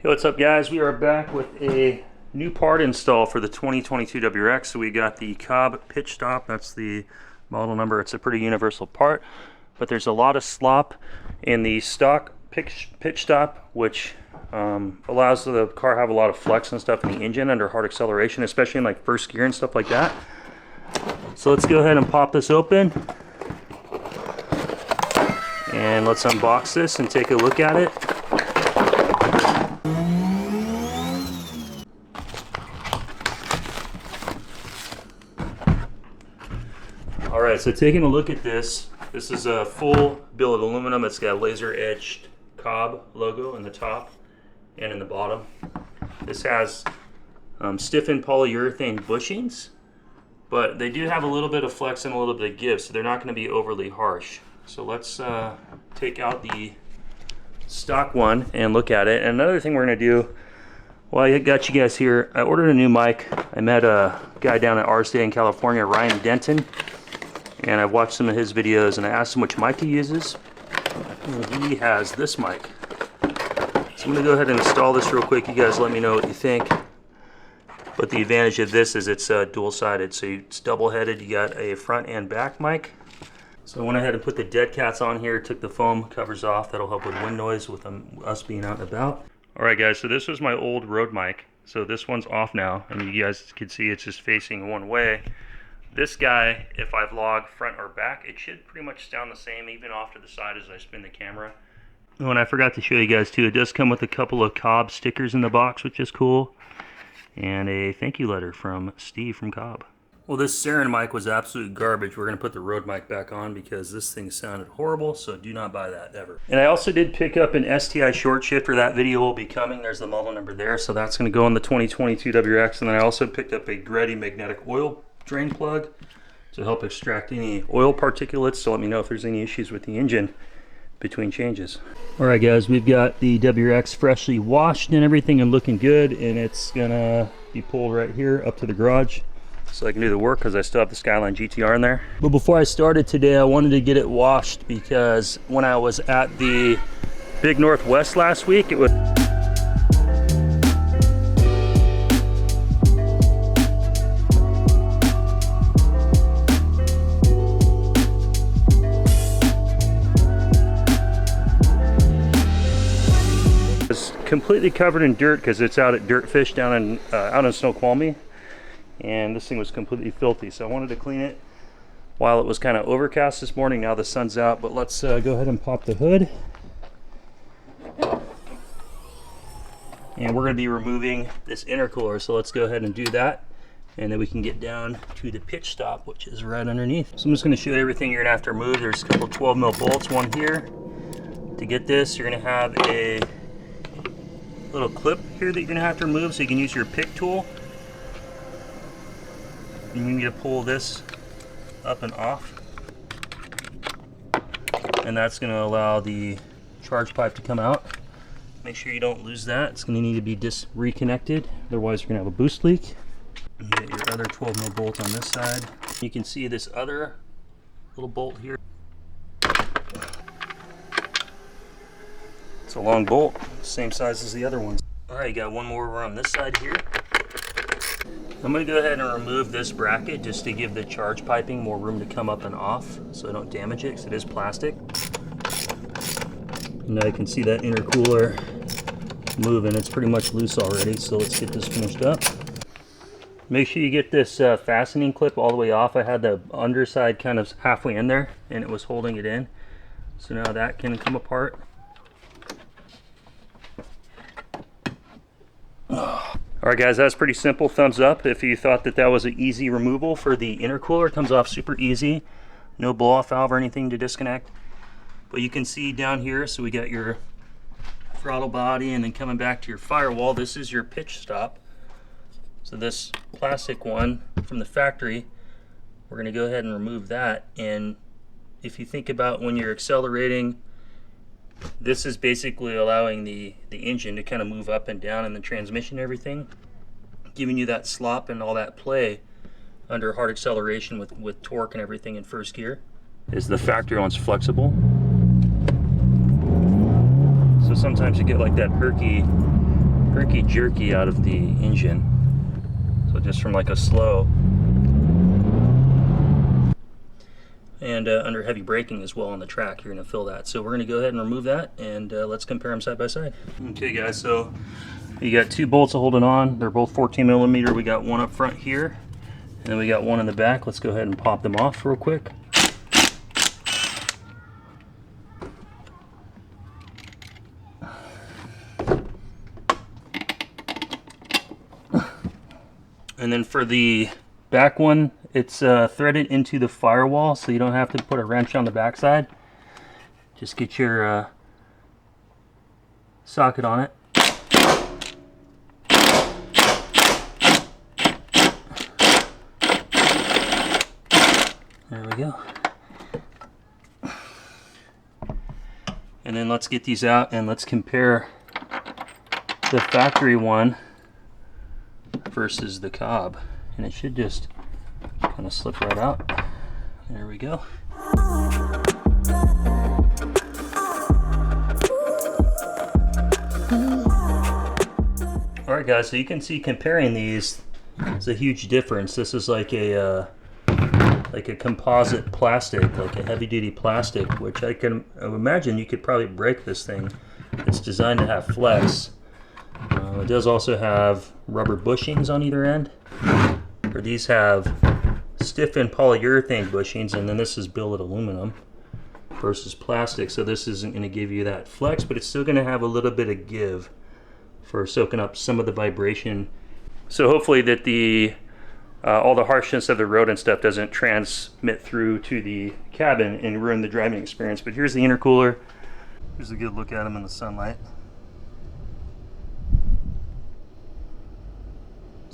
Hey, what's up guys? We are back with a new part install for the 2022 WRX. So we got the Cobb pitch stop. That's the model number. It's a pretty universal part, but there's a lot of slop in the stock pitch stop, which allows the car to have a lot of flex and stuff in the engine under hard acceleration, especially in like first gear and stuff like that. So let's go ahead and pop this open and let's unbox this and take a look at it. Alright, so taking a look at this, this is a full billet aluminum. It's got a laser etched Cobb logo in the top and in the bottom. This has stiffened polyurethane bushings, but they do have a little bit of flex and a little bit of give, so they're not going to be overly harsh. So let's take out the stock one and look at it. And another thing we're going to do, while I got you guys here, I ordered a new mic. I met a guy down at our state in California, Ryan Denton, and I've watched some of his videos and I asked him which mic he uses. And he has this mic. So I'm going to go ahead and install this real quick. You guys let me know what you think. But the advantage of this is it's dual-sided, so it's double-headed. You got a front and back mic. So I went ahead and put the dead cats on here, took the foam covers off. That'll help with wind noise with us being out and about. Alright guys, so this was my old Rode mic. So this one's off now, and you guys can see it's just facing one way. This guy, if I vlog front or back, it should pretty much sound the same, even off to the side as I spin the camera. Oh, and I forgot to show you guys too, it does come with a couple of Cobb stickers in the box, which is cool. And a thank you letter from Steve from Cobb. Well, this Sarin mic was absolute garbage. We're going to put the Rode mic back on because this thing sounded horrible, so do not buy that ever. And I also did pick up an STI short shifter. That video will be coming. There's the model number there, so that's going to go in the 2022 WRX. And then I also picked up a Greddy magnetic oil drain plug to help extract any oil particulates. So let me know if there's any issues with the engine between changes. Alright guys, we've got the WRX freshly washed and everything and looking good, and it's gonna be pulled right here up to the garage so I can do the work because I still have the Skyline GTR in there. But before I started today, I wanted to get it washed because when I was at the Big Northwest last week, it was completely covered in dirt because it's out at Dirtfish down in out in Snoqualmie, and this thing was completely filthy. So I wanted to clean it while it was kind of overcast this morning. Now the sun's out, but let's go ahead and pop the hood. And we're going to be removing this intercooler, so let's go ahead and do that, and then we can get down to the pitch stop, which is right underneath. So I'm just going to show you everything you're going to have to remove. There's a couple 12mm bolts, one here. To get this, you're going to have a little clip here that you're going to have to remove, so you can use your pick tool. And you need to pull this up and off, and that's going to allow the charge pipe to come out. Make sure you don't lose that. It's going to need to be reconnected, otherwise you're going to have a boost leak. You get your other 12mm bolt on this side. You can see this other little bolt here. It's a long bolt, same size as the other ones. Alright, got one more over on this side here. I'm going to go ahead and remove this bracket just to give the charge piping more room to come up and off so I don't damage it, because it is plastic. And now you can see that intercooler moving. It's pretty much loose already, so let's get this finished up. Make sure you get this fastening clip all the way off. I had the underside kind of halfway in there and it was holding it in. So now that can come apart. Alright guys, that's pretty simple. Thumbs up if you thought that that was an easy removal for the intercooler. It comes off super easy. No blow off valve or anything to disconnect. But you can see down here, so we got your throttle body, and then coming back to your firewall, this is your pitch stop. So this plastic one from the factory, we're going to go ahead and remove that. And if you think about when you're accelerating, this is basically allowing the engine to kind of move up and down in the transmission and everything, giving you that slop and all that play under hard acceleration with torque and everything in first gear. Is the factory one's flexible. So sometimes you get like that perky herky-jerky out of the engine. So just from like a slow. And under heavy braking as well on the track, you're going to feel that. So we're going to go ahead and remove that, and let's compare them side by side. Okay guys, so you got two bolts holding on. They're both 14 millimeter. We got one up front here, and then we got one in the back. Let's go ahead and pop them off real quick. And then for the back one, it's threaded into the firewall, so you don't have to put a wrench on the backside. Just get your socket on it. There we go. And then let's get these out and let's compare the factory one versus the Cobb, and it should just kind of slip right out. There we go. Alright guys, so you can see comparing these, it's a huge difference. This is like a composite plastic, like a heavy duty plastic, which I imagine you could probably break this thing. It's designed to have flex. It does also have rubber bushings on either end. Or these have stiffened polyurethane bushings, and then this is billet aluminum versus plastic. So this isn't going to give you that flex, but it's still going to have a little bit of give for soaking up some of the vibration. So hopefully that the all the harshness of the road and stuff doesn't transmit through to the cabin and ruin the driving experience. But here's the intercooler. Here's a good look at them in the sunlight.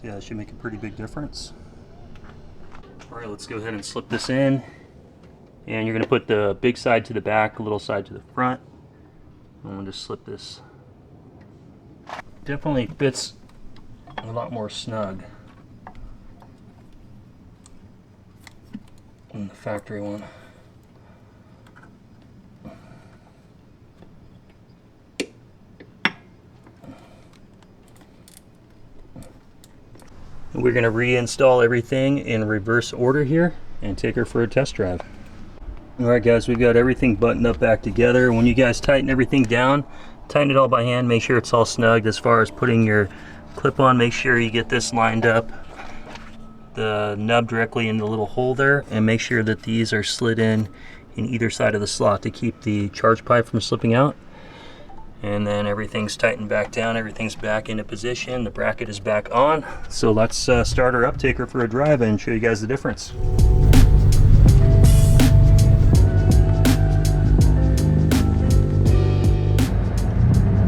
Yeah, it should make a pretty big difference. All right, let's go ahead and slip this in. And you're gonna put the big side to the back, a little side to the front. I'm gonna just slip this. Definitely fits a lot more snug than the factory one. We're going to reinstall everything in reverse order here and take her for a test drive. Alright guys, we've got everything buttoned up back together. When you guys tighten everything down, tighten it all by hand, make sure it's all snugged. As far as putting your clip on, make sure you get this lined up, the nub directly in the little hole there, and make sure that these are slid in either side of the slot to keep the charge pipe from slipping out. And then everything's tightened back down, everything's back into position, the bracket is back on. So let's start her up, take her for a drive, and show you guys the difference.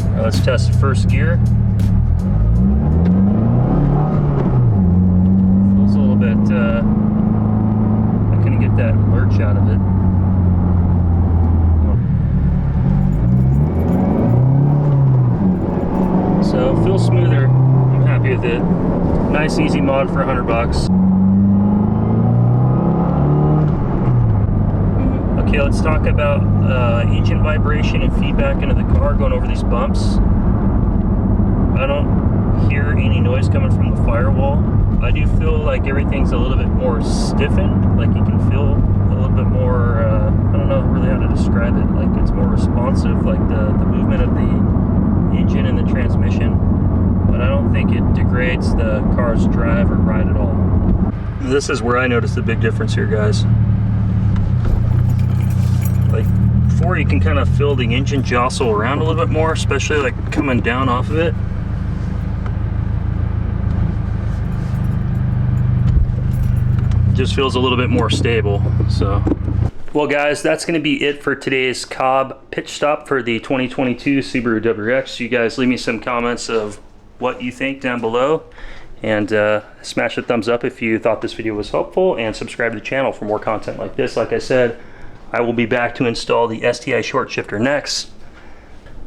All right, let's test the first gear. Feels a little bit, I couldn't get that lurch out of it. So it feels smoother. I'm happy with it. Nice easy mod for $100. Okay, let's talk about engine vibration and feedback into the car going over these bumps. I don't hear any noise coming from the firewall. I do feel like everything's a little bit more stiffened, like you can feel a little bit more, I don't know really how to describe it, like it's more responsive, like the movement of the engine and the transmission, but I don't think it degrades the car's drive or ride at all. This is where I noticed the big difference here, guys. Like before, you can kind of feel the engine jostle around a little bit more, especially like coming down off of it. It just feels a little bit more stable. So well guys, that's going to be it for today's Cobb pitch stop for the 2022 Subaru WRX. You guys leave me some comments of what you think down below, and smash a thumbs up if you thought this video was helpful, and subscribe to the channel for more content like this. Like I said, I will be back to install the STI short shifter next.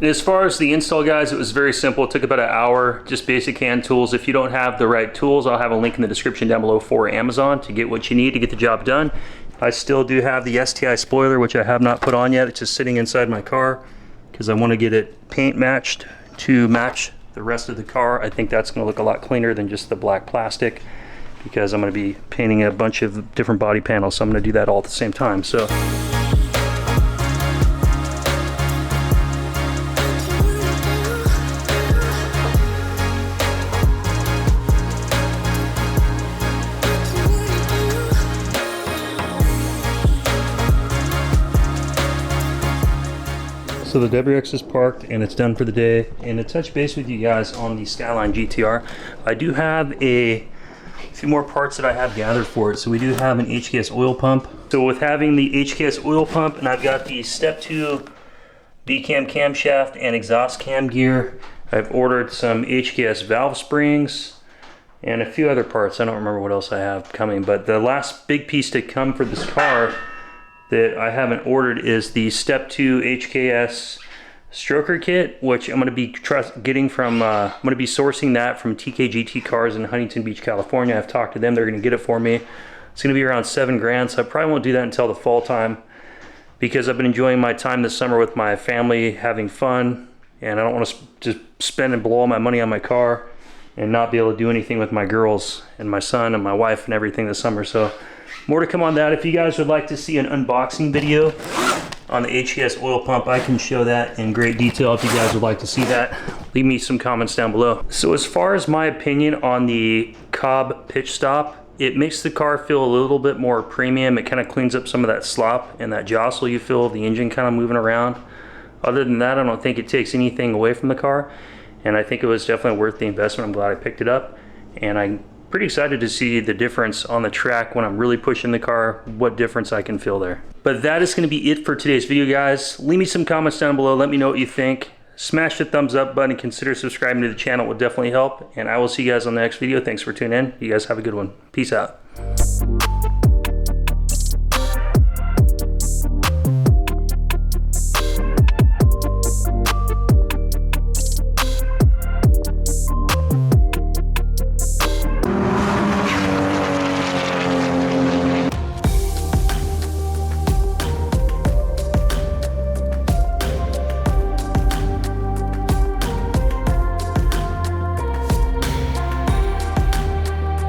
As far as the install, guys, it was very simple. It took about an hour, just basic hand tools. If you don't have the right tools, I'll have a link in the description down below for Amazon to get what you need to get the job done. I still do have the STI spoiler, which I have not put on yet. It's just sitting inside my car because I want to get it paint matched to match the rest of the car. I think that's gonna look a lot cleaner than just the black plastic, because I'm gonna be painting a bunch of different body panels, so I'm gonna do that all at the same time. So. So the WRX is parked and it's done for the day. And to touch base with you guys on the Skyline GTR, I do have a few more parts that I have gathered for it. So we do have an HKS oil pump. So with having the HKS oil pump, and I've got the step 2 B-cam camshaft and exhaust cam gear, I've ordered some HKS valve springs and a few other parts. I don't remember what else I have coming, but the last big piece to come for this car that I haven't ordered is the step 2 HKS stroker kit, which I'm going to be getting from, I'm going to be sourcing that from TKGT Cars in Huntington Beach, California. I've talked to them, they're going to get it for me. It's going to be around $7 grand, so I probably won't do that until the fall time, because I've been enjoying my time this summer with my family, having fun, and I don't want to just spend and blow all my money on my car and not be able to do anything with my girls and my son and my wife and everything this summer. So more to come on that. If you guys would like to see an unboxing video on the HKS oil pump, I can show that in great detail. If you guys would like to see that, leave me some comments down below. So as far as my opinion on the Cobb pitch stop, it makes the car feel a little bit more premium. It kind of cleans up some of that slop and that jostle you feel of the engine kind of moving around. Other than that, I don't think it takes anything away from the car, and I think it was definitely worth the investment. I'm glad I picked it up, and I'm pretty excited to see the difference on the track when I'm really pushing the car, what difference I can feel there. But that is going to be it for today's video, guys. Leave me some comments down below. Let me know what you think. Smash the thumbs up button and consider subscribing to the channel. It will definitely help. And I will see you guys on the next video. Thanks for tuning in. You guys have a good one. Peace out.